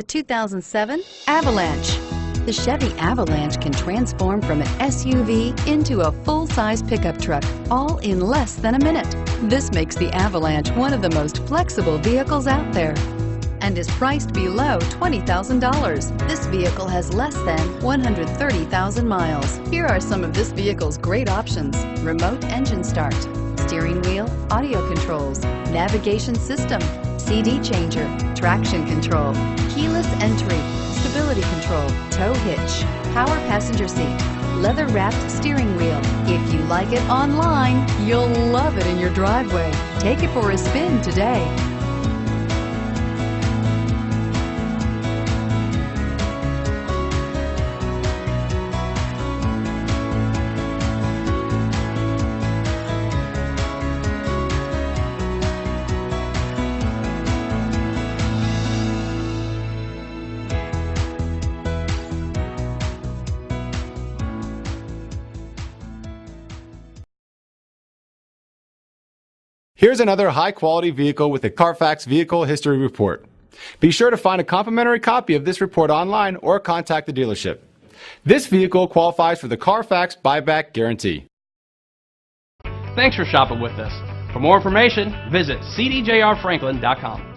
2007 Avalanche. The Chevy Avalanche can transform from an SUV into a full-size pickup truck, all in less than a minute. This makes the Avalanche one of the most flexible vehicles out there and is priced below $20,000. This vehicle has less than 130,000 miles. Here are some of this vehicle's great options: remote engine start, steering wheel audio controls, navigation system, CD changer, traction control, keyless entry, stability control, tow hitch, power passenger seat, leather-wrapped steering wheel. If you like it online, you'll love it in your driveway. Take it for a spin today. Here's another high-quality vehicle with a Carfax Vehicle History Report. Be sure to find a complimentary copy of this report online or contact the dealership. This vehicle qualifies for the Carfax Buyback Guarantee. Thanks for shopping with us. For more information, visit cdjrfranklin.com.